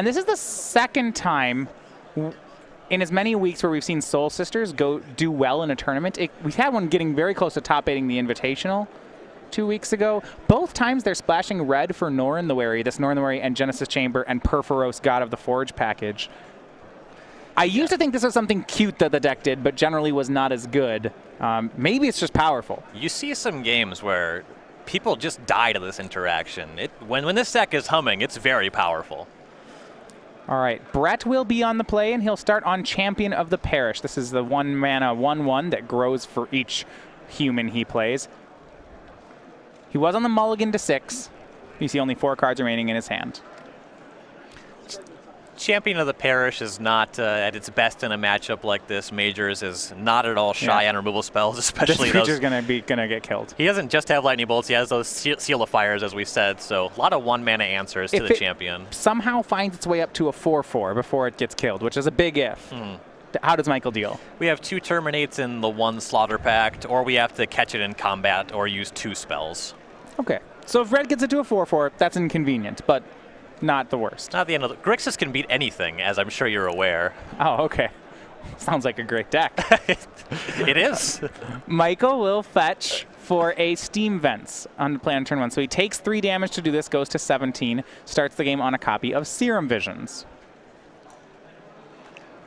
And this is the second time in as many weeks where we've seen Soul Sisters do well in a tournament. We've had one getting very close to top 8ing the Invitational 2 weeks ago. Both times they're splashing red for Norn the Wary, this Norn the Wary and Genesis Chamber and Perforos God of the Forge package. I used to think this was something cute that the deck did, but generally was not as good. Maybe it's just powerful. You see some games where people just die to this interaction. When this deck is humming, it's very powerful. All right, Brett will be on the play, and he'll start on Champion of the Parish. This is the 1-mana 1/1 that grows for each human he plays. He was on the mulligan to 6. You see only 4 cards remaining in his hand. Champion of the Parish is not at its best in a matchup like this. Majors is not at all shy on removal spells, especially this creature's gonna get killed. He doesn't just have lightning bolts; he has those seal of fires, as we said. So a lot of 1-mana answers to the champion. Somehow finds its way up to a 4/4 before it gets killed, which is a big if. How does Michael deal? We have 2 Terminates in the 1 Slaughter Pact, or we have to catch it in combat or use 2 spells. Okay, so if red gets it to a 4/4, that's inconvenient, but not the worst. Not the end of the... Grixis can beat anything, as I'm sure you're aware. Oh, okay. Sounds like a great deck. It is. Michael will fetch for a Steam Vents on the play on turn 1. So he takes 3 damage to do this, goes to 17, starts the game on a copy of Serum Visions.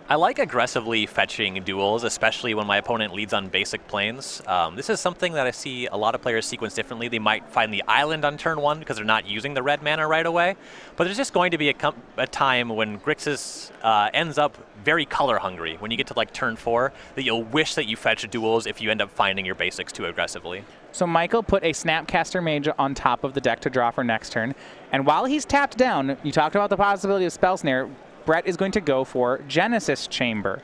I like aggressively fetching duels, especially when my opponent leads on basic planes. This is something that I see a lot of players sequence differently. They might find the island on turn 1 because they're not using the red mana right away. But there's just going to be a time when Grixis ends up very color hungry. When you get to like turn 4, that you'll wish that you fetch duels if you end up finding your basics too aggressively. So Michael put a Snapcaster Mage on top of the deck to draw for next turn. And while he's tapped down, you talked about the possibility of Spell Snare, Brett is going to go for Genesis Chamber.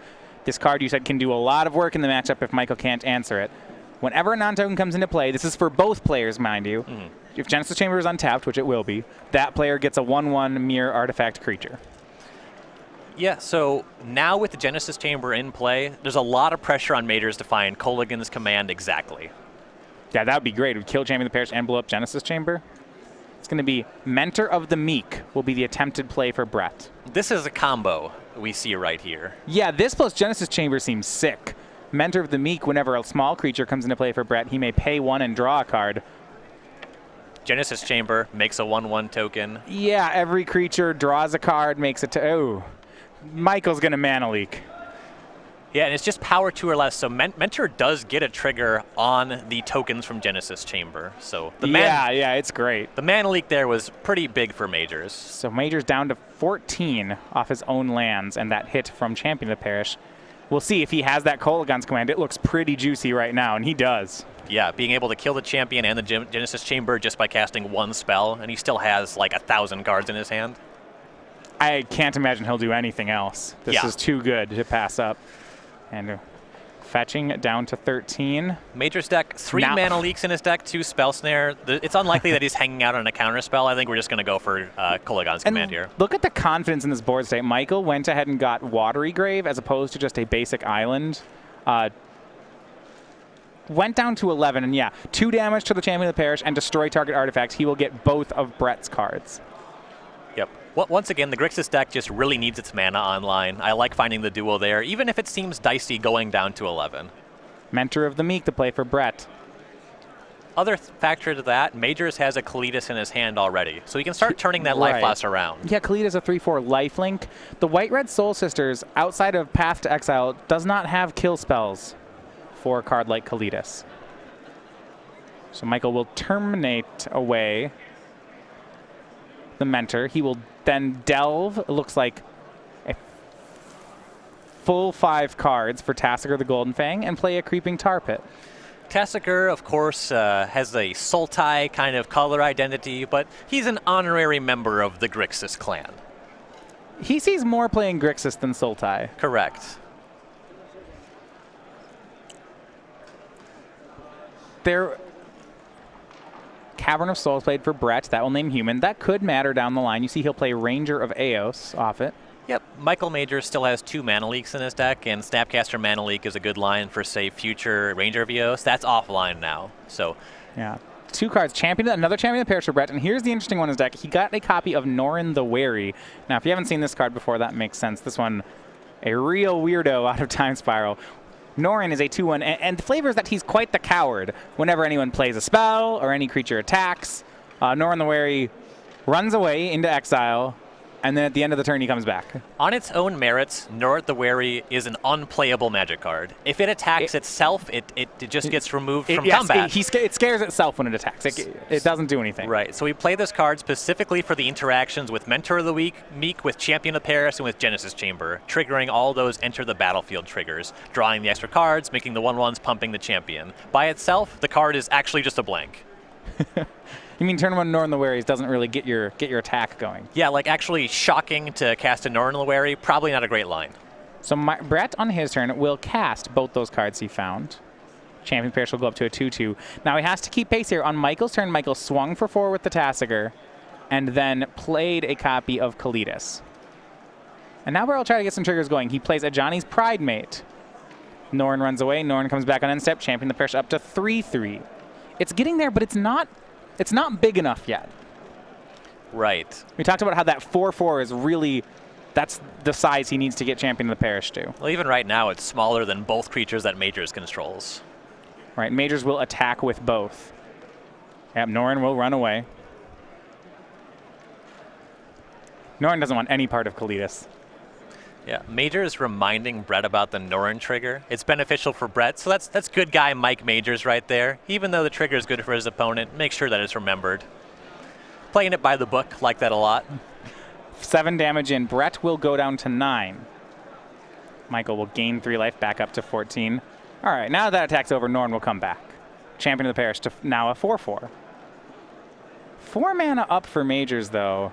This card you said can do a lot of work in the matchup if Michael can't answer it. Whenever a non-token comes into play, this is for both players, mind you. If Genesis Chamber is untapped, which it will be, that player gets a 1/1 mirror artifact creature. Yeah, so now with the Genesis Chamber in play, there's a lot of pressure on Majors to find Kolaghan's command exactly. Yeah, that would be great. It would kill Champion of the Parish and blow up Genesis Chamber. It's going to be Mentor of the Meek will be the attempted play for Brett. This is a combo we see right here. Yeah, this plus Genesis Chamber seems sick. Mentor of the Meek, whenever a small creature comes into play for Brett, he may pay 1 and draw a card. Genesis Chamber makes a 1/1 token. Yeah, every creature draws a card, makes it to... Oh, Michael's going to Mana Leak. Yeah, and it's just power 2 or less, so Mentor does get a trigger on the tokens from Genesis Chamber. So yeah, it's great. The Mana Leak there was pretty big for Majors. So Majors down to 14 off his own lands, and that hit from Champion of the Parish. We'll see if he has that Kolaghan's command. It looks pretty juicy right now, and he does. Yeah, being able to kill the Champion and the Genesis Chamber just by casting 1 spell, and he still has like 1,000 cards in his hand. I can't imagine he'll do anything else. This is too good to pass up. And fetching down to 13. Major's deck, 3 Mana Leaks in his deck, 2 Spell Snare. It's unlikely that he's hanging out on a counter spell. I think we're just going to go for Kolaghan's command here. Look at the confidence in this board state. Michael went ahead and got Watery Grave as opposed to just a basic island. Went down to 11, and yeah, 2 damage to the Champion of the Parish and destroy target artifact. He will get both of Brett's cards. Yep. Once again, the Grixis deck just really needs its mana online. I like finding the duel there, even if it seems dicey going down to 11. Mentor of the Meek to play for Brett. Other factor to that, Majors has a Kalitas in his hand already, so he can start turning that life loss around. Yeah, Kalitas a 3/4 lifelink. The White-Red Soul Sisters, outside of Path to Exile, does not have kill spells for a card like Kalitas. So Michael will terminate away the Mentor. He will then delve, it looks like, a full 5 cards for Tassiger the Golden Fang and play a Creeping Tar Pit. Tassiger, of course, has a Sultai kind of color identity, but he's an honorary member of the Grixis clan. He sees more playing Grixis than Sultai. Correct. There... Cavern of Souls played for Brett. That will name human. That could matter down the line. You see he'll play Ranger of Eos off it. Yep. Michael Majors still has 2 Mana Leaks in his deck, and Snapcaster Mana Leak is a good line for, say, future Ranger of Eos. That's offline now. So yeah. 2 cards. Another Champion of the Parish for Brett. And here's the interesting one in his deck. He got a copy of Norin the Wary. Now, if you haven't seen this card before, that makes sense. This one, a real weirdo out of Time Spiral. Norin is a 2/1, and the flavor is that he's quite the coward. Whenever anyone plays a spell or any creature attacks, Norin the Wary runs away into exile, and then at the end of the turn, he comes back. On its own merits, Norin the Wary is an unplayable Magic card. If it attacks itself, it just gets removed from combat. It scares itself when it attacks. It doesn't do anything. Right, so we play this card specifically for the interactions with Mentor of the Week, Meek, with Champion of Paris, and with Genesis Chamber, triggering all those enter the battlefield triggers, drawing the extra cards, making the 1/1s, pumping the champion. By itself, the card is actually just a blank. You mean turn 1 Norin the Wary doesn't really get your attack going? Yeah, like actually shocking to cast a Norin the Wary, probably not a great line. So Brett on his turn will cast both those cards he found. Champion Parish will go up to a 2/2. Now he has to keep pace here. On Michael's turn, Michael swung for 4 with the Tasigur, and then played a copy of Kalidas. And now Brett will try to get some triggers going. He plays a Johnny's Pride Mate. Norin runs away. Norin comes back on end step. Champion the Parish up to 3/3. It's getting there, but it's not big enough yet. Right. We talked about how that 4/4 is really, that's the size he needs to get Champion of the Parish to. Well, even right now, it's smaller than both creatures that Majors controls. Right, Majors will attack with both. Yep, Norin will run away. Norin doesn't want any part of Kalidas. Yeah, Majors reminding Brett about the Norin trigger. It's beneficial for Brett, so that's good guy Mike Majors right there. Even though the trigger is good for his opponent, make sure that it's remembered. Playing it by the book, like that a lot. 7 damage in. Brett will go down to 9. Michael will gain 3 life, back up to 14. All right, now that attack's over, Norin will come back. Champion of the Parish to now a 4/4. 4 mana up for Majors, though.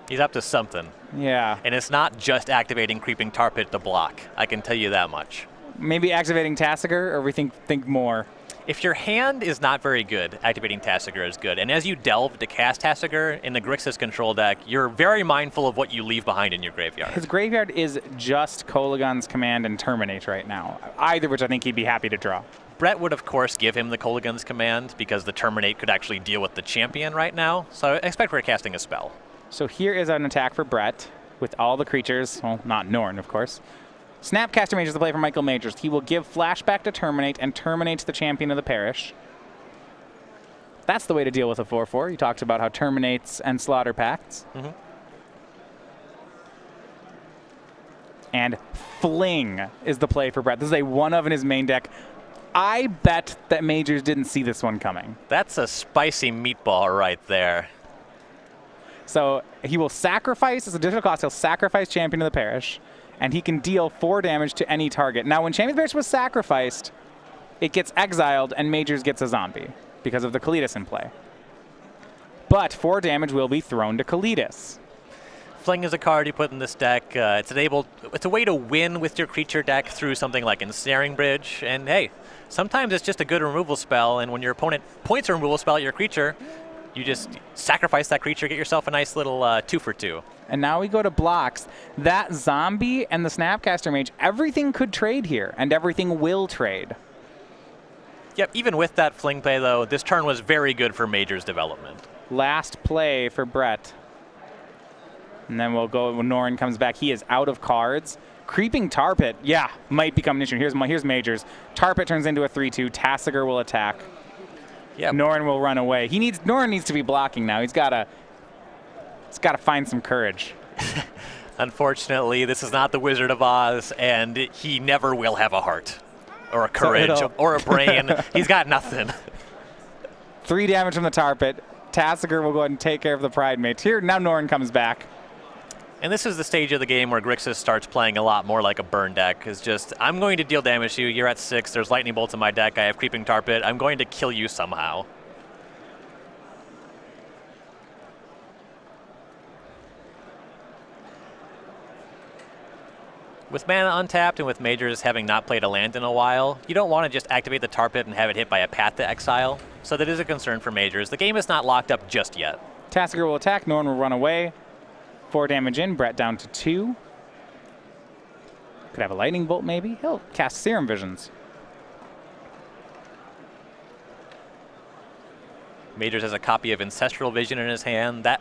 He's up to something. Yeah. And it's not just activating Creeping Tar Pit to block. I can tell you that much. Maybe activating Tasigur, or we think more. If your hand is not very good, activating Tasigur is good. And as you delve to cast Tasigur in the Grixis control deck, you're very mindful of what you leave behind in your graveyard. His graveyard is just Kolaghan's Command and Terminate right now, either which I think he'd be happy to draw. Brett would, of course, give him the Kolaghan's Command because the Terminate could actually deal with the champion right now. So I expect we're casting a spell. So here is an attack for Brett with all the creatures. Well, not Norin, of course. Snapcaster Mage is the play for Michael Majors. He will give flashback to Terminate and terminates the Champion of the Parish. That's the way to deal with a 4/4. You talked about how Terminates and Slaughter Pacts. Mm-hmm. And Fling is the play for Brett. This is a 1-of in his main deck. I bet that Majors didn't see this one coming. That's a spicy meatball right there. So he will sacrifice, as a additional cost, he'll sacrifice Champion of the Parish, and he can deal 4 damage to any target. Now, when Champion of the Parish was sacrificed, it gets exiled, and Majors gets a zombie because of the Kalidas in play. But 4 damage will be thrown to Kalidas. Fling is a card you put in this deck. It's a way to win with your creature deck through something like Ensnaring Bridge. And hey, sometimes it's just a good removal spell, and when your opponent points a removal spell at your creature, you just sacrifice that creature, get yourself a nice little 2-for-2. And now we go to blocks. That zombie and the Snapcaster Mage, everything could trade here, and everything will trade. Yep, even with that Fling play, though, this turn was very good for Major's development. Last play for Brett. And then we'll go when Norin comes back. He is out of cards. Creeping Tar Pit, yeah, might become an issue. Here's Majors. Tar Pit turns into a 3/2. Tasigur will attack. Yep. Norin will run away. Norin needs to be blocking now. He's got to find some courage. Unfortunately, this is not the Wizard of Oz, and he never will have a heart or a courage or a brain. He's got nothing. 3 damage from the Tar Pit. Tasigur will go ahead and take care of the Pride Mates. Here, now Norin comes back. And this is the stage of the game where Grixis starts playing a lot more like a burn deck. It's just, I'm going to deal damage to you. You're at 6. There's Lightning Bolts in my deck. I have Creeping Tar Pit. I'm going to kill you somehow. With mana untapped and with Majors having not played a land in a while, you don't want to just activate the Tar Pit and have it hit by a Path to Exile. So that is a concern for Majors. The game is not locked up just yet. Tasigur will attack. Norin will run away. 4 damage in. Brett down to 2. Could have a Lightning Bolt maybe. He'll cast Serum Visions. Majors has a copy of Ancestral Vision in his hand. That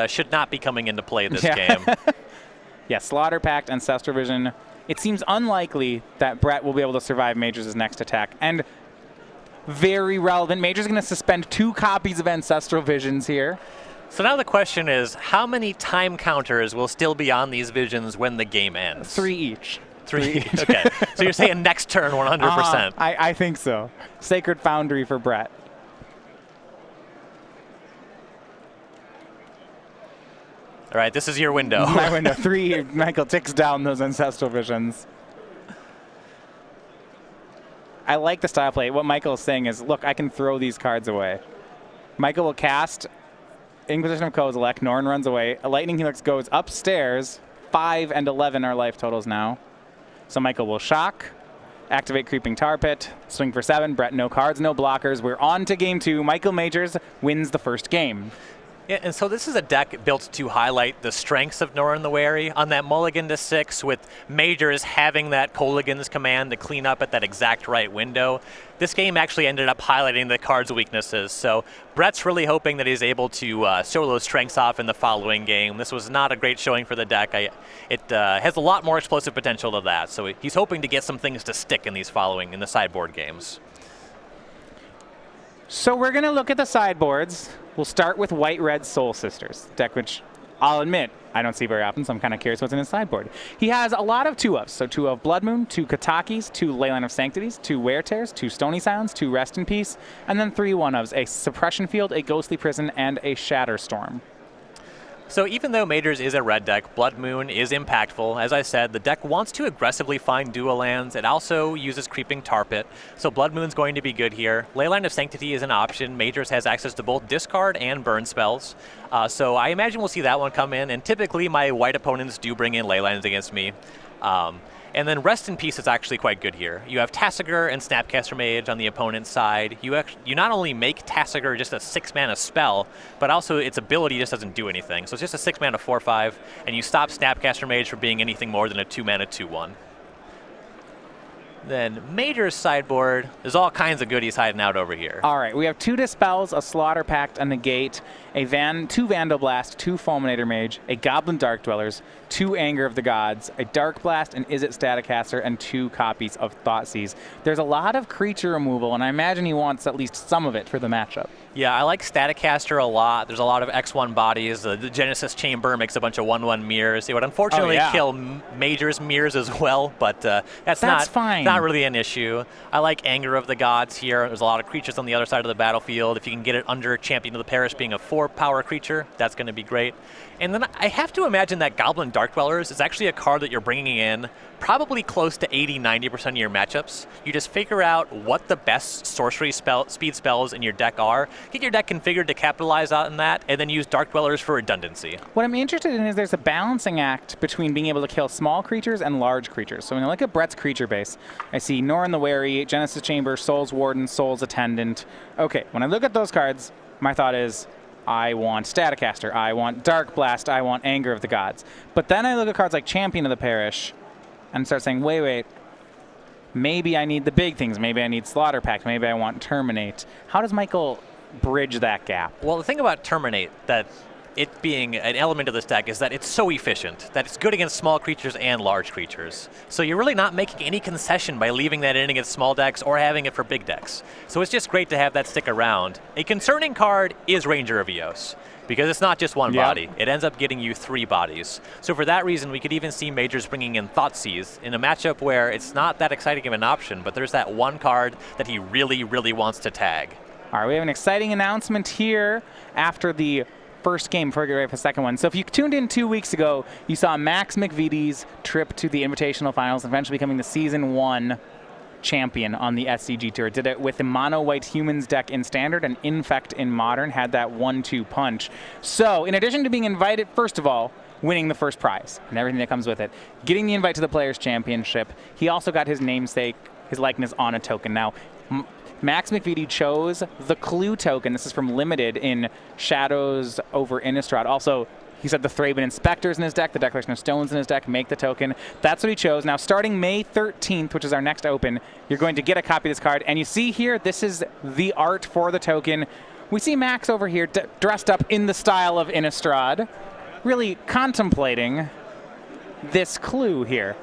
should not be coming into play this game. Yeah, Slaughter Pact, Ancestral Vision. It seems unlikely that Brett will be able to survive Majors' next attack. And very relevant. Majors going to suspend 2 copies of Ancestral Visions here. So now the question is, how many time counters will still be on these visions when the game ends? 3 each. 3 each. Okay. So you're saying next turn 100%. I think so. Sacred Foundry for Brett. All right, this is your window. My window. 3. Michael ticks down those Ancestral Visions. I like the style play. What Michael is saying is, look, I can throw these cards away. Michael will cast Inquisition of Kozilek. Norn runs away. A Lightning Helix goes upstairs. 5 and 11 are life totals now. So Michael will shock, activate Creeping Tar Pit, swing for 7. Brett, no cards, no blockers. We're on to game 2. Michael Majors wins the first game. Yeah, and so this is a deck built to highlight the strengths of Norn the Wary. On that mulligan to 6, with Majors having that Coligan's command to clean up at that exact right window, this game actually ended up highlighting the card's weaknesses. So Brett's really hoping that he's able to show those strengths off in the following game. This was not a great showing for the deck. It has a lot more explosive potential than that. So he's hoping to get some things to stick in in the sideboard games. So we're going to look at the sideboards. We'll start with White-Red Soul Sisters, deck which I'll admit I don't see very often, so I'm kind of curious what's in his sideboard. He has a lot of 2-ofs, so 2 of Blood Moon, 2 Katakis, 2 Leyline of Sanctities, 2 Wear Tears, 2 Stony Silence, 2 Rest in Peace, and then 3 1-ofs, a Suppression Field, a Ghostly Prison, and a Shatter Storm. So even though Majors is a red deck, Blood Moon is impactful. As I said, the deck wants to aggressively find dual lands. It also uses Creeping Tar Pit, so Blood Moon's going to be good here. Leyline of Sanctity is an option. Majors has access to both discard and burn spells. So I imagine we'll see that one come in, and typically my white opponents do bring in Leylines against me. And then Rest in Peace is actually quite good here. You have Tasigur and Snapcaster Mage on the opponent's side. You not only make Tasigur just a 6-mana spell, but also its ability just doesn't do anything. So it's just a 6-mana 4/5, and you stop Snapcaster Mage from being anything more than a 2-mana 2/1. Then Major's sideboard, there's all kinds of goodies hiding out over here. All right, we have 2 Dispels, a Slaughter Pact, a Negate, 2 Vandal Blast, 2 Fulminator Mage, a Goblin Dark Dwellers, 2 Anger of the Gods, a Dark Blast, an Izzet Staticaster, and 2 copies of Thoughtseize. There's a lot of creature removal, and I imagine he wants at least some of it for the matchup. Yeah, I like Staticaster a lot. There's a lot of X1 bodies. The Genesis Chamber makes a bunch of 1/1 mirrors. It would unfortunately kill Major's mirrors as well, but that's not really an issue. I like Anger of the Gods here. There's a lot of creatures on the other side of the battlefield. If you can get it under Champion of the Parish being a 4-power creature, that's going to be great. And then I have to imagine that Goblin Dark Dwellers is actually a card that you're bringing in probably close to 80-90% of your matchups. You just figure out what the best sorcery speed spells in your deck are, get your deck configured to capitalize on that, and then use Dark Dwellers for redundancy. What I'm interested in is there's a balancing act between being able to kill small creatures and large creatures. So when I look at Brett's creature base, I see Norn the Wary, Genesis Chamber, Soul's Warden, Soul's Attendant. Okay, when I look at those cards, my thought is, I want Staticaster, I want Dark Blast, I want Anger of the Gods. But then I look at cards like Champion of the Parish and start saying, wait, maybe I need the big things. Maybe I need Slaughter Pact. Maybe I want Terminate. How does Michael bridge that gap? Well, the thing about Terminate, that it being an element of this deck, is that it's so efficient, that it's good against small creatures and large creatures. So you're really not making any concession by leaving that in against small decks or having it for big decks. So it's just great to have that stick around. A concerning card is Ranger of Eos, because it's not just one body. It ends up getting you 3 bodies. So for that reason, we could even see Majors bringing in Thoughtseize in a matchup where it's not that exciting of an option, but there's that one card that he really, really wants to tag. All right, we have an exciting announcement here after the first game before we get ready for the second one. So if you tuned in 2 weeks ago, you saw Max McVitie's trip to the Invitational Finals, eventually becoming the Season 1 champion on the SCG Tour. Did it with the mono-white Humans deck in Standard and Infect in Modern, had that 1-2 punch. So in addition to being invited, first of all, winning the first prize and everything that comes with it, getting the invite to the Players' Championship, he also got his namesake, his likeness on a token. Now, Max McVitie chose the Clue token. This is from Limited in Shadows over Innistrad. Also, he said the Thraben Inspector's in his deck, the Declaration of Stones in his deck, make the token. That's what he chose. Now, starting May 13th, which is our next open, you're going to get a copy of this card. And you see here, this is the art for the token. We see Max over here dressed up in the style of Innistrad, really contemplating this clue here.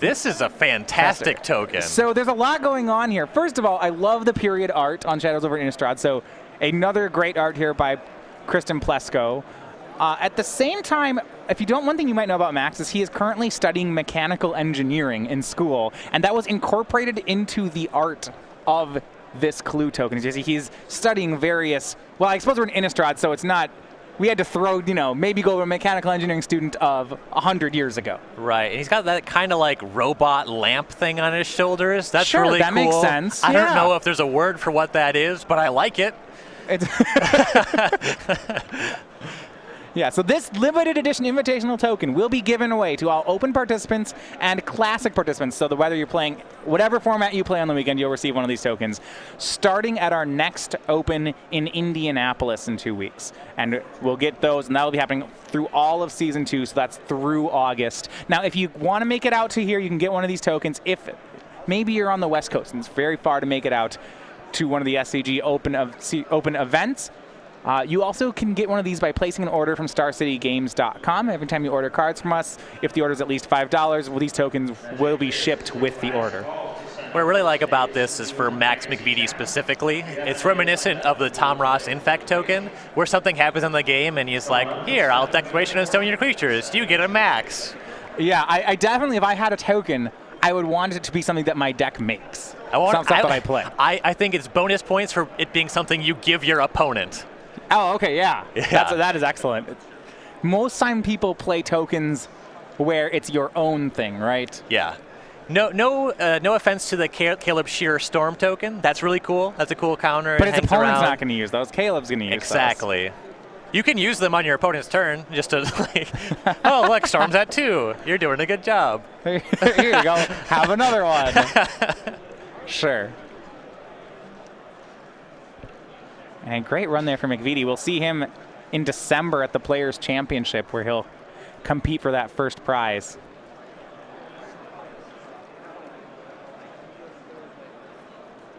This is a fantastic token. So there's a lot going on here. First of all, I love the period art on Shadows over Innistrad. So another great art here by Kristen Plesko. At the same time, one thing you might know about Max is he is currently studying mechanical engineering in school, and that was incorporated into the art of this clue token. He's studying various, well, I suppose we're in Innistrad, so it's not, we had to throw, maybe go to a mechanical engineering student of 100 years ago. Right, and he's got that kind of like robot lamp thing on his shoulders. That's sure, really that cool. Makes sense. I don't know if there's a word for what that is, but I like it. Yeah, so this limited edition invitational token will be given away to all open participants and classic participants. So whether you're playing whatever format you play on the weekend, you'll receive one of these tokens, starting at our next open in Indianapolis in 2 weeks. And we'll get those, and that will be happening through all of Season 2, so that's through August. Now, if you want to make it out to here, you can get one of these tokens. If maybe you're on the West Coast and it's very far to make it out to one of the SCG open events, you also can get one of these by placing an order from StarCityGames.com. Every time you order cards from us, if the order is at least $5, well, these tokens will be shipped with the order. What I really like about this is for Max McVitie specifically, it's reminiscent of the Tom Ross Infect token, where something happens in the game and he's like, here, I'll Declaration and Stone your creatures. You get a Max. Yeah, I definitely, if I had a token, I would want it to be something that my deck makes. Stuff that I play. I think it's bonus points for it being something you give your opponent. Oh, okay, yeah. That is excellent. Most time people play tokens where it's your own thing, right? Yeah. No offense to the Caleb Shearer Storm token. That's really cool. That's a cool counter. But his opponent's not going to use those. Caleb's going to use those. Exactly. You can use them on your opponent's turn just to like, oh, look, Storm's at 2. You're doing a good job. Here you go. Have another one. Sure. And great run there for McVitie. We'll see him in December at the Players' Championship where he'll compete for that first prize.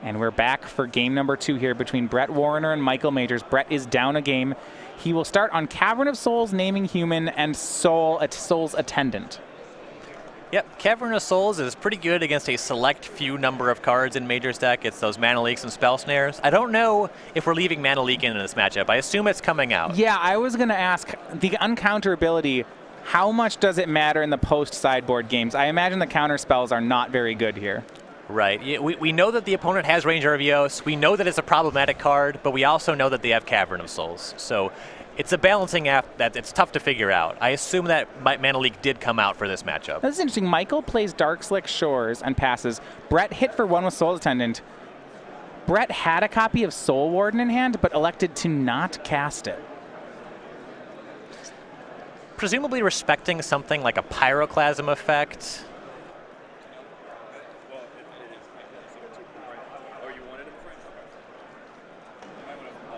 And we're back for game number 2 here between Brett Warriner and Michael Majors. Brett is down a game. He will start on Cavern of Souls, Naming Human, and Soul's Attendant. Yep, Cavern of Souls is pretty good against a select few number of cards in Major's deck. It's those Mana Leaks and Spell Snares. I don't know if we're leaving Mana Leak in this matchup. I assume it's coming out. Yeah, I was going to ask, the uncounterability, how much does it matter in the post-sideboard games? I imagine the counter spells are not very good here. Right. We know that the opponent has Ranger of Eos. We know that it's a problematic card, but we also know that they have Cavern of Souls. So it's a balancing act that it's tough to figure out. I assume that Mana Leak did come out for this matchup. That's interesting. Michael plays Darkslick Shores and passes. Brett hit for 1 with Soul's Attendant. Brett had a copy of Soul Warden in hand, but elected to not cast it. Presumably respecting something like a Pyroclasm effect.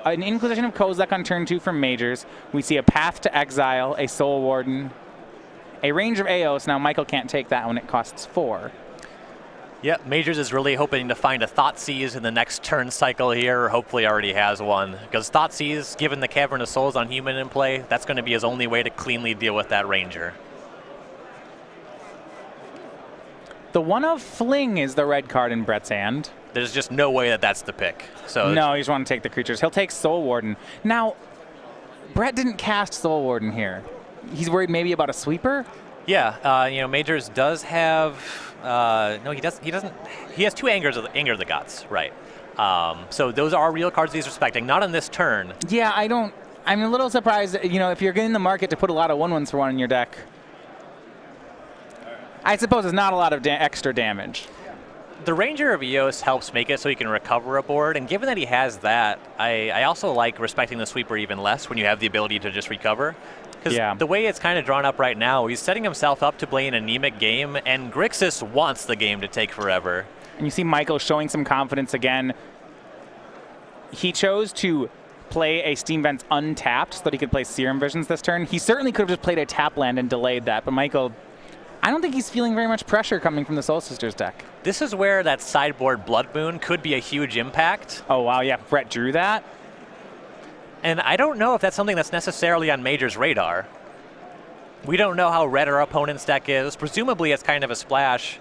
An Inquisition of Kozilek on turn 2 from Majors. We see a Path to Exile, a Soul Warden, a Range of Eos. Now Michael can't take that one, it costs 4. Yep, Majors is really hoping to find a Thoughtseize in the next turn cycle here, or hopefully already has one. Because Thoughtseize, given the Cavern of Souls on Human in play, that's going to be his only way to cleanly deal with that Ranger. The one of Fling is the red card in Brett's hand. There's just no way that that's the pick. So no, you just want to take the creatures. He'll take Soul Warden. Now, Brett didn't cast Soul Warden here. He's worried maybe about a sweeper? Yeah, Majors does have... no, he doesn't. He has 2 Anger of the Gods, right. So those are real cards he's respecting. Not on this turn. Yeah, I'm a little surprised, if you're in the market to put a lot of 1/1s for 1 in your deck. I suppose it's not a lot of extra damage. The Ranger of Eos helps make it so he can recover a board, and given that he has that, I also like respecting the sweeper even less when you have the ability to just recover. Because the way it's kind of drawn up right now, he's setting himself up to play an anemic game, and Grixis wants the game to take forever. And you see Michael showing some confidence again. He chose to play a Steam Vents untapped so that he could play Serum Visions this turn. He certainly could have just played a tap land and delayed that, but Michael... I don't think he's feeling very much pressure coming from the Soul Sisters deck. This is where that sideboard Blood Moon could be a huge impact. Oh, wow, yeah, Brett drew that. And I don't know if that's something that's necessarily on Major's radar. We don't know how red our opponent's deck is. Presumably it's kind of a splash,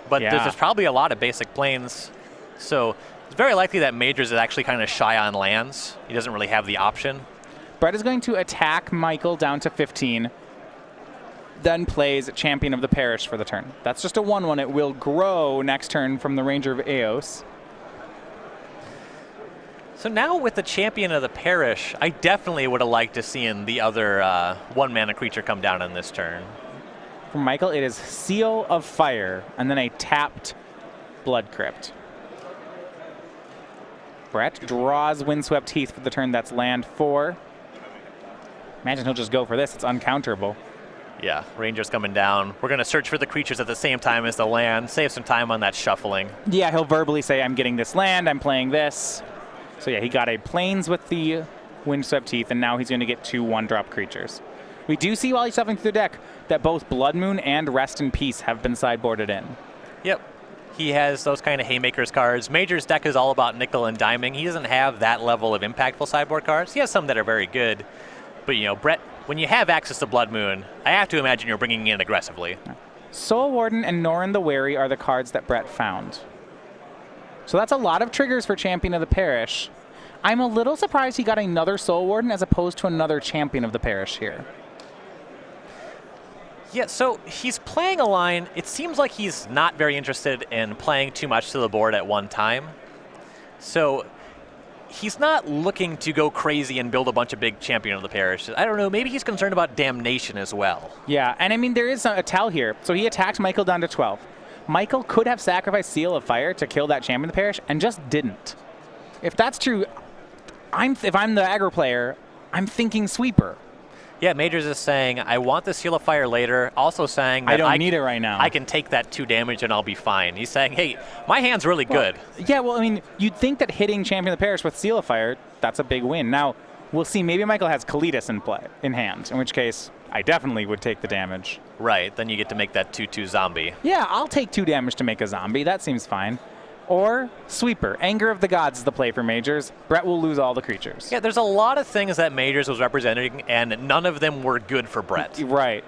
but there's probably a lot of basic planes. So it's very likely that Majors is actually kind of shy on lands. He doesn't really have the option. Brett is going to attack Michael down to 15, then plays Champion of the Parish for the turn. That's just a 1/1. It will grow next turn from the Ranger of Eos. So now with the Champion of the Parish, I definitely would have liked to seen the other 1-mana creature come down on this turn. For Michael, it is Seal of Fire, and then a tapped Blood Crypt. Brett draws Windswept Heath for the turn. That's land 4. Imagine he'll just go for this. It's uncounterable. Yeah, Ranger's coming down. We're going to search for the creatures at the same time as the land. Save some time on that shuffling. Yeah, he'll verbally say, I'm getting this land, I'm playing this. So yeah, he got a Plains with the Windswept Heath, and now he's going to get 2 1-drop creatures. We do see while he's shuffling through the deck that both Blood Moon and Rest in Peace have been sideboarded in. Yep. He has those kind of Haymakers cards. Major's deck is all about nickel and diming. He doesn't have that level of impactful sideboard cards. He has some that are very good. But, you know, Brett, when you have access to Blood Moon, I have to imagine you're bringing in aggressively. Soul Warden and Norrin the Wary are the cards that Brett found. So that's a lot of triggers for Champion of the Parish. I'm a little surprised he got another Soul Warden as opposed to another Champion of the Parish here. Yeah, so he's playing a line. It seems like he's not very interested in playing too much to the board at one time. So he's not looking to go crazy and build a bunch of big Champion of the Parish. I don't know, maybe he's concerned about Damnation as well. Yeah, and I mean, there is a tell here. So he attacked Michael down to 12. Michael could have sacrificed Seal of Fire to kill that Champion of the Parish and just didn't. If that's true, if I'm the aggro player, I'm thinking Sweeper. Yeah, Majors is saying, I want the Seal of Fire later. Also saying that I don't need it right now. I can take that 2 damage and I'll be fine. He's saying, hey, my hand's really good. Yeah, well, I mean, you'd think that hitting Champion of the Parish with Seal of Fire, that's a big win. Now, we'll see. Maybe Michael has Kalitas in hand, in which case I definitely would take the damage. Right, then you get to make that 2/2 zombie. Yeah, I'll take 2 damage to make a zombie. That seems fine. Or Sweeper. Anger of the Gods is the play for Majors. Brett will lose all the creatures. Yeah, there's a lot of things that Majors was representing, and none of them were good for Brett. Right.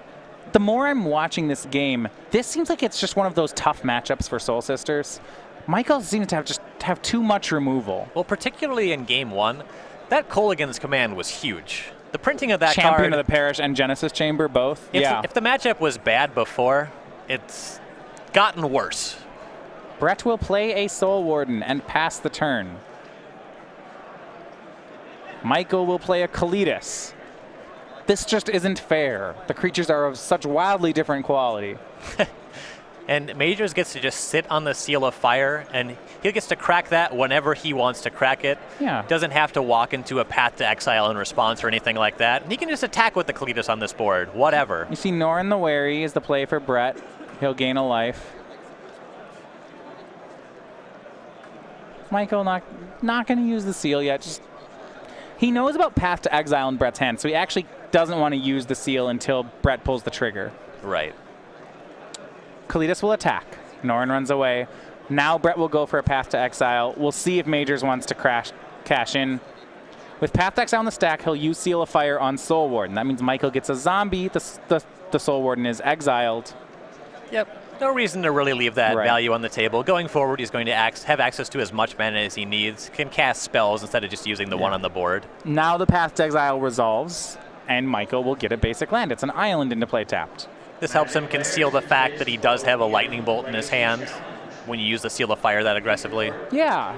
The more I'm watching this game, this seems like it's just one of those tough matchups for Soul Sisters. Michael seems to have too much removal. Well, particularly in Game 1, that Kolaghan's command was huge. The printing of that Champion card, of the Parish and Genesis Chamber both. If the matchup was bad before, it's gotten worse. Brett will play a Soul Warden and pass the turn. Michael will play a Kalitas. This just isn't fair. The creatures are of such wildly different quality. And Majors gets to just sit on the Seal of Fire, and he gets to crack that whenever he wants to crack it. Yeah. Doesn't have to walk into a Path to Exile in response or anything like that. And he can just attack with the Kalitas on this board, whatever. You see Norrin the Wary is the play for Brett. He'll gain a life. Michael not going to use the seal yet. He knows about Path to Exile in Brett's hand, so he actually doesn't want to use the seal until Brett pulls the trigger. Right. Kalitas will attack. Norrin runs away. Now Brett will go for a Path to Exile. We'll see if Majors wants to cash in. With Path to Exile on the stack, he'll use Seal of Fire on Soul Warden. That means Michael gets a zombie. The Soul Warden is exiled. Yep. No reason to really leave that value on the table. Going forward, he's going to have access to as much mana as he needs, can cast spells instead of just using the one on the board. Now the Path to Exile resolves, and Michael will get a basic land. It's an island into play tapped. This helps him conceal the fact that he does have a lightning bolt in his hand when you use the Seal of Fire that aggressively. Yeah.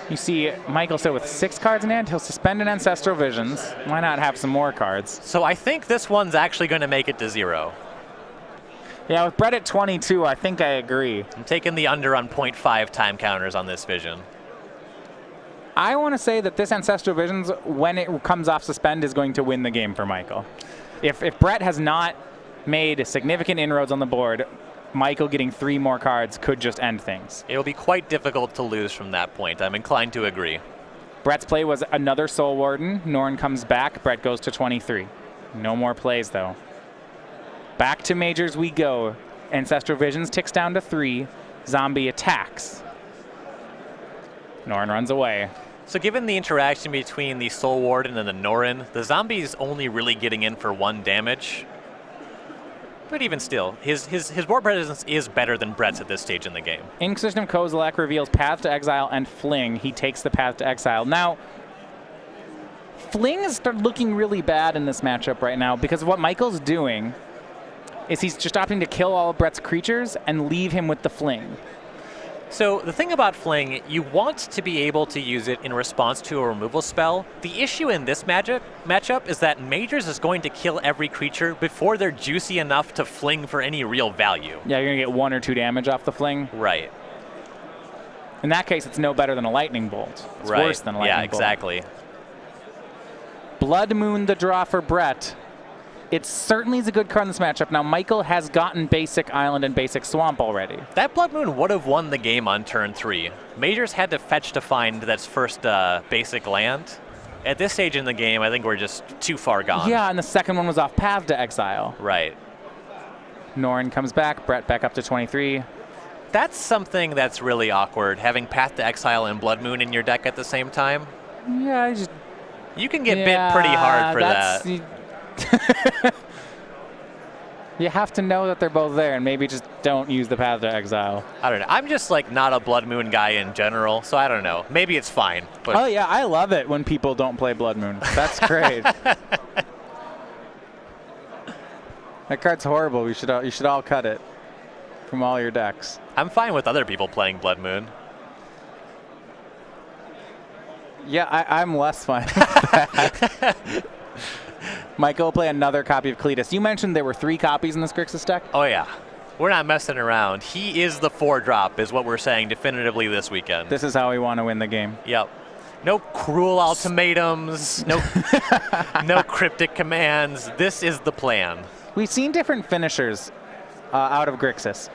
You see Michael still with 6 cards in hand. He'll suspend an Ancestral Visions. Why not have some more cards? So I think this one's actually going to make it to 0. Yeah, with Brett at 22, I think I agree. I'm taking the under on 0.5 time counters on this vision. I want to say that this Ancestral Visions, when it comes off suspend, is going to win the game for Michael. If Brett has not made significant inroads on the board, Michael getting 3 more cards could just end things. It will be quite difficult to lose from that point. I'm inclined to agree. Brett's play was another Soul Warden. Norrin comes back. Brett goes to 23. No more plays, though. Back to Majors we go. Ancestral Visions ticks down to 3. Zombie attacks. Norn runs away. So given the interaction between the Soul Warden and the Norn, the zombie's only really getting in for 1 damage. But even still, his board presence is better than Brett's at this stage in the game. Inquisition of Kozilek reveals Path to Exile and Fling. He takes the Path to Exile. Now, Fling is looking really bad in this matchup right now because what Michael's doing is he's just opting to kill all of Brett's creatures and leave him with the Fling. So the thing about Fling, you want to be able to use it in response to a removal spell. The issue in this matchup is that Majors is going to kill every creature before they're juicy enough to Fling for any real value. Yeah, you're going to get 1 or 2 damage off the Fling. Right. In that case, it's no better than a Lightning Bolt. It's worse than a Lightning Bolt. Yeah, exactly. Blood Moon the draw for Brett. It certainly is a good card in this matchup. Now, Michael has gotten basic Island and basic Swamp already. That Blood Moon would have won the game on turn 3. Majors had to fetch to find that first basic land. At this stage in the game, I think we're just too far gone. Yeah, and the second one was off Path to Exile. Right. Norn comes back, Brett back up to 23. That's something that's really awkward, having Path to Exile and Blood Moon in your deck at the same time. Yeah, you can get bit pretty hard for that. You have to know that they're both there and maybe just don't use the Path to Exile. I don't know. I'm just like not a Blood Moon guy in general, so I don't know. Maybe it's fine. But oh yeah, I love it when people don't play Blood Moon. That's great. That card's horrible. You should all cut it from all your decks. I'm fine with other people playing Blood Moon. Yeah, I'm less fine with that. Michael will play another copy of Cletus. You mentioned there were 3 copies in this Grixis deck? Oh, yeah. We're not messing around. He is the 4-drop, is what we're saying definitively this weekend. This is how we want to win the game. Yep. No cruel ultimatums, no cryptic commands. This is the plan. We've seen different finishers out of Grixis.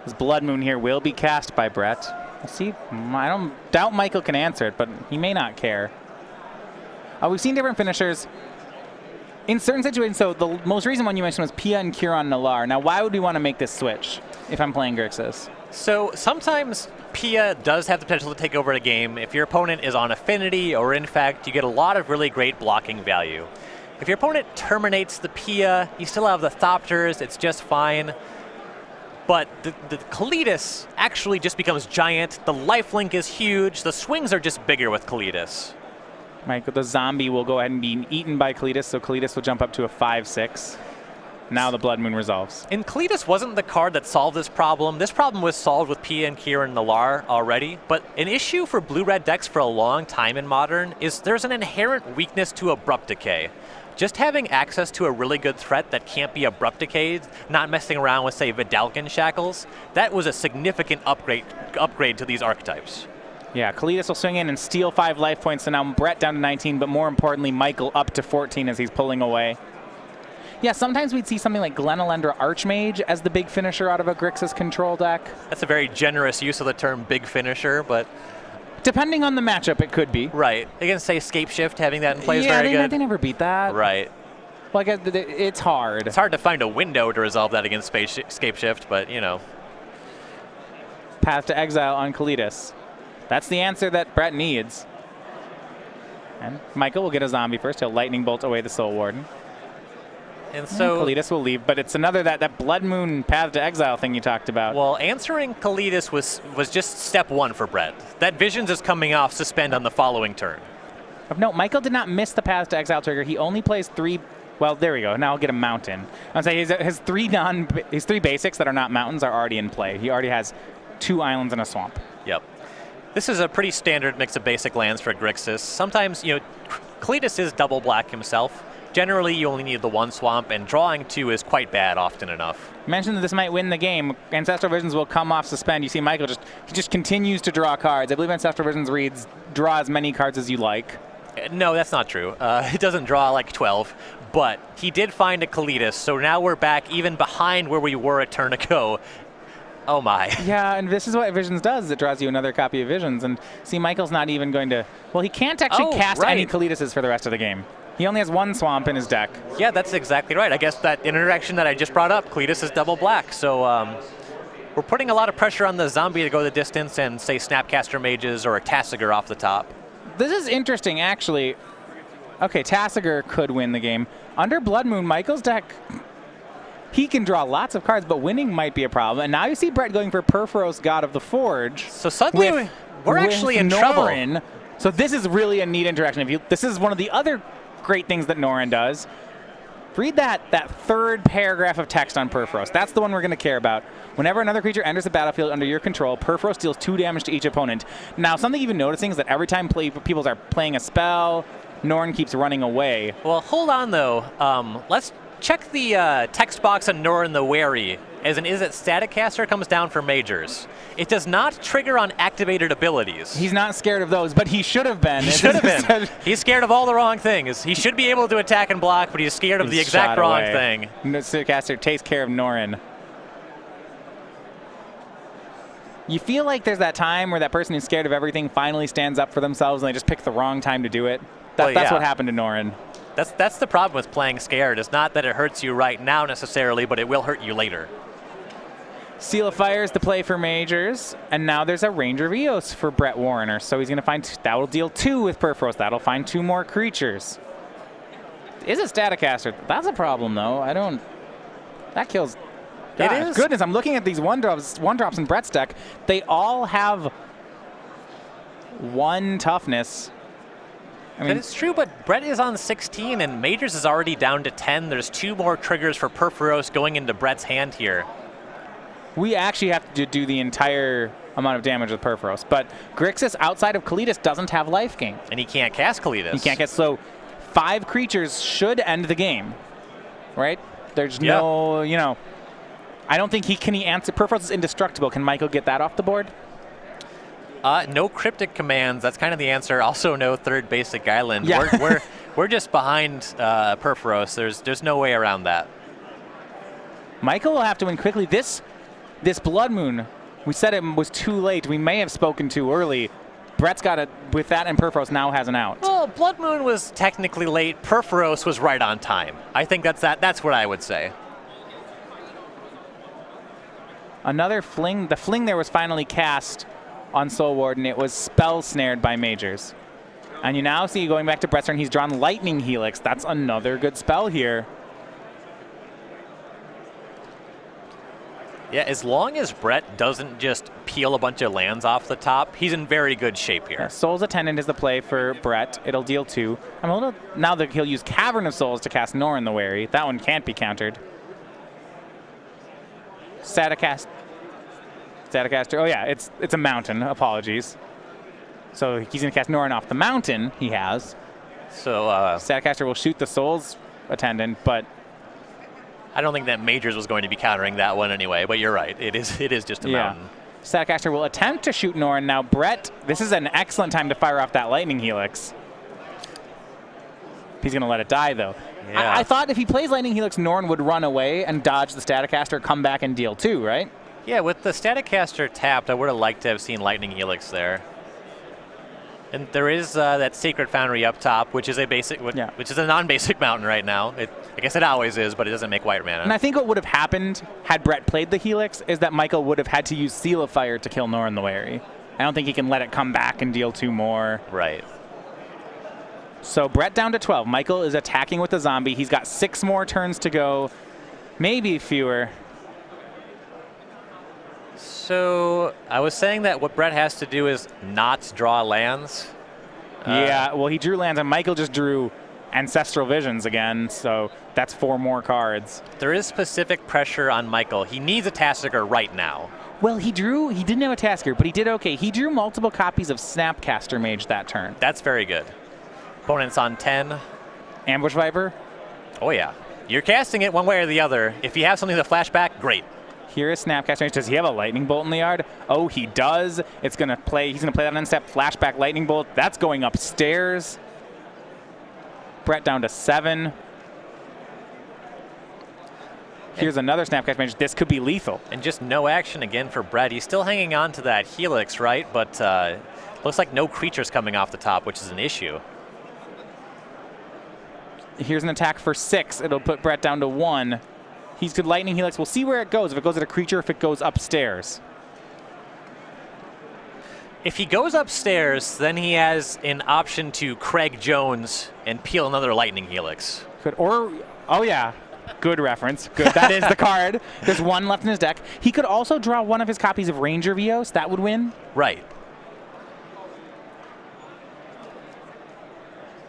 This Blood Moon here will be cast by Brett. We'll see. I don't doubt Michael can answer it, but he may not care. We've seen different finishers in certain situations. So the most recent one you mentioned was Pia and Kiran Nalaar. Now, why would we want to make this switch if I'm playing Grixis? So sometimes Pia does have the potential to take over a game. If your opponent is on Affinity or Infect, you get a lot of really great blocking value. If your opponent terminates the Pia, you still have the Thopters. It's just fine. But the Kalitas actually just becomes giant. The lifelink is huge. The swings are just bigger with Kalitas. Michael, the zombie will go ahead and be eaten by Kalitas, so Kalitas will jump up to a 5/6. Now the Blood Moon resolves. And Kalitas wasn't the card that solved this problem. This problem was solved with Pia and Kiran Nalaar already. But an issue for blue-red decks for a long time in Modern is there's an inherent weakness to Abrupt Decay. Just having access to a really good threat that can't be Abrupt Decayed, not messing around with, say, Vidalcan Shackles, that was a significant upgrade to these archetypes. Yeah, Kalitas will swing in and steal 5 life points, so now Brett down to 19, but more importantly, Michael up to 14 as he's pulling away. Yeah, sometimes we'd see something like Glenalendra Archmage as the big finisher out of a Grixis control deck. That's a very generous use of the term big finisher, but depending on the matchup, it could be. Right. Against, say, Scape Shift, having that in play is very good. Yeah, they never beat that. Right. Well, I guess it's hard. It's hard to find a window to resolve that against Scape Shift, but, you know. Path to Exile on Kalitas. That's the answer that Brett needs. And Michael will get a zombie first. He'll Lightning Bolt away the Soul Warden. And so Kalitas will leave, but it's another that Blood Moon Path to Exile thing you talked about. Well, answering Kalitas was just step 1 for Brett. That Visions is coming off suspend on the following turn. Of note, Michael did not miss the Path to Exile trigger. He only plays 3. Well, there we go. Now I'll get a mountain. I'll say his 3 basics that are not mountains are already in play. He already has 2 islands and a swamp. Yep. This is a pretty standard mix of basic lands for Grixis. Sometimes, you know, Kalitas is double black himself. Generally, you only need the 1 swamp, and drawing 2 is quite bad often enough. You mentioned that this might win the game. Ancestral Visions will come off suspend. You see Michael just continues to draw cards. I believe Ancestral Visions reads, draw as many cards as you like. No, that's not true. It doesn't draw like 12, but he did find a Kalitas, so now we're back even behind where we were a turn ago. Oh my. Yeah, and this is what Visions does. It draws you another copy of Visions. And see, Michael's not even going to... Well, he can't actually cast any Kalitases for the rest of the game. He only has one swamp in his deck. Yeah, that's exactly right. I guess that interaction that I just brought up, Cletus is double black. So we're putting a lot of pressure on the zombie to go the distance and say Snapcaster Mages or a Tasigur off the top. This is interesting, actually. Okay, Tasigur could win the game. Under Blood Moon, Michael's deck, he can draw lots of cards, but winning might be a problem. And now you see Brett going for Perforos, God of the Forge. So suddenly we're actually in trouble. So this is really a neat interaction. This is one of the other great things that Norin does. Read that third paragraph of text on Perforos. That's the one we're going to care about. Whenever another creature enters the battlefield under your control, Perforos deals 2 damage to each opponent. Now, something you've been noticing is that every time people are playing a spell, Norin keeps running away. Well, hold on, though. Let's check the text box on Norin the Wary. As an Is It Static Caster comes down for Majors. It does not trigger on activated abilities. He's not scared of those, but he should have been. He should have been. He's scared of all the wrong things. He should be able to attack and block, but he's scared of the exact wrong thing. Static Caster takes care of Norin. You feel like there's that time where that person who's scared of everything finally stands up for themselves and they just pick the wrong time to do it. That's what happened to Norin. That's the problem with playing scared. It's not that it hurts you right now necessarily, but it will hurt you later. Seal of Fire is the play for Majors, and now there's a Ranger of Eos for Brett Warriner. So he's going to find, that will deal 2 with Perforos. That'll find 2 more creatures. Is it Static Caster? That's a problem, though. That kills. Gosh, it is. Goodness, I'm looking at these one drops in Brett's deck. They all have 1 toughness. I mean, it's true, but Brett is on 16, and Majors is already down to 10. There's 2 more triggers for Perforos going into Brett's hand here. We actually have to do the entire amount of damage with Perforos, but Grixis, outside of Kalitas, doesn't have life gain. And he can't cast Kalitas. He can't cast, so 5 creatures should end the game, right? There's no, I don't think he answer. Perforos is indestructible. Can Michael get that off the board? No cryptic commands. That's kind of the answer. Also, no third basic island. Yeah. We're just behind Perforos. There's no way around that. Michael will have to win quickly. This Blood Moon, we said it was too late. We may have spoken too early. Brett's got it with that, and Perforos now has an out. Well, Blood Moon was technically late. Perforos was right on time. I think that's what I would say. Another fling. The fling there was finally cast on Soul Warden. It was spell snared by Majors. And you now see, going back to Brett's turn, he's drawn Lightning Helix. That's another good spell here. Yeah, as long as Brett doesn't just peel a bunch of lands off the top, he's in very good shape here. Yeah, Soul's Attendant is the play for Brett. It'll deal 2. I'm a little, now that he'll use Cavern of Souls to cast Norin the Wary. That one can't be countered. Static Caster. Oh yeah, it's a mountain. Apologies. So he's going to cast Norin off the mountain he has. So Static Caster will shoot the Soul's Attendant, but I don't think that Majors was going to be countering that one anyway, but you're right. It is just a mountain. Static Caster will attempt to shoot Norin. Now, Brett, this is an excellent time to fire off that Lightning Helix. He's going to let it die, though. Yeah. I thought if he plays Lightning Helix, Norin would run away and dodge the Static Caster, come back and deal 2, right? Yeah, with the Static Caster tapped, I would have liked to have seen Lightning Helix there. And there is that Sacred Foundry up top, which is which is a non-basic mountain right now. I guess it always is, but it doesn't make white mana. And I think what would have happened had Brett played the Helix is that Michael would have had to use Seal of Fire to kill Norin the Wary. I don't think he can let it come back and deal 2 more. Right. So Brett down to 12. Michael is attacking with the zombie. He's got 6 more turns to go, maybe fewer. So I was saying that what Brett has to do is not draw lands. Yeah, well, he drew lands, and Michael just drew Ancestral Visions again, so that's 4 more cards. There is specific pressure on Michael. He needs a Tasigur right now. Well, he didn't have a Tasigur, but he did okay. He drew multiple copies of Snapcaster Mage that turn. That's very good. Opponent's on 10. Ambush Viper? Oh, yeah. You're casting it one way or the other. If you have something to flashback, great. Here is Snapcaster Mage. Does he have a Lightning Bolt in the yard? Oh, he does. He's going to play that on step. Flashback Lightning Bolt. That's going upstairs. Brett down to 7. Here's another Snapcaster Mage. This could be lethal. And just no action again for Brett. He's still hanging on to that Helix, right? But looks like no creatures coming off the top, which is an issue. Here's an attack for 6. It'll put Brett down to 1. He's good Lightning Helix. We'll see where it goes. If it goes at a creature, if it goes upstairs. If he goes upstairs, then he has an option to Craig Jones and peel another Lightning Helix. Could, or, oh yeah, good reference. Good. That is the card. There's 1 left in his deck. He could also draw 1 of his copies of Ranger Vios. That would win. Right.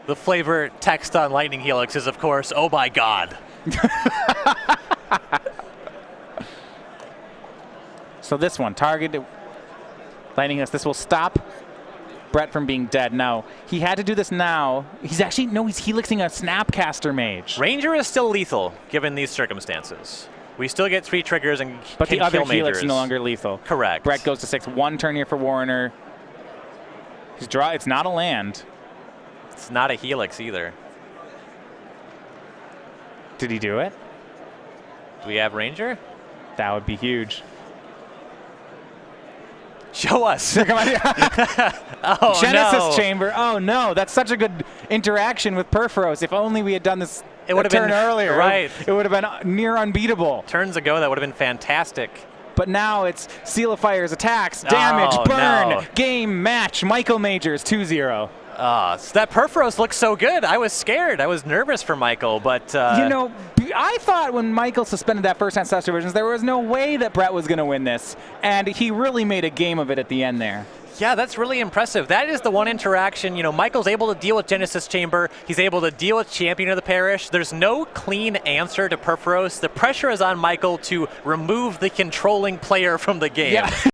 The flavor text on Lightning Helix is, of course, oh my god. So this one, target Lightning Helix. This will stop Brett from being dead. No, he had to do this now. He's actually, no, he's helixing a Snapcaster Mage. Ranger is still lethal, given these circumstances. We still get 3 triggers and But can the other kill Helix Majors. is no longer lethal. Correct. Brett goes to 6. 1 turn here for Warriner. He's draw. It's not a land. It's not a Helix either. Did he do it? Do we have Ranger? That would be huge. Show us. Oh, Genesis no. Chamber. Oh no, that's such a good interaction with Perforos. If only we had done this It would have turn been earlier. right. It would have been near unbeatable. Turns ago, that would have been fantastic. But now it's Seal of Fire's attacks, damage, Oh, burn, no. game, match. Michael Majors 2-0. So that Perforos looks so good. I was scared. I was nervous for Michael, but You know, I thought when Michael suspended that first hand Celestial Visions, there was no way that Brett was going to win this. And he really made a game of it at the end there. yeah, that's really impressive. That is the one interaction. You know, Michael's able to deal with Genesis Chamber. He's able to deal with Champion of the Parish. There's no clean answer to Perforos. The pressure is on Michael to remove the controlling player from the game. Yeah.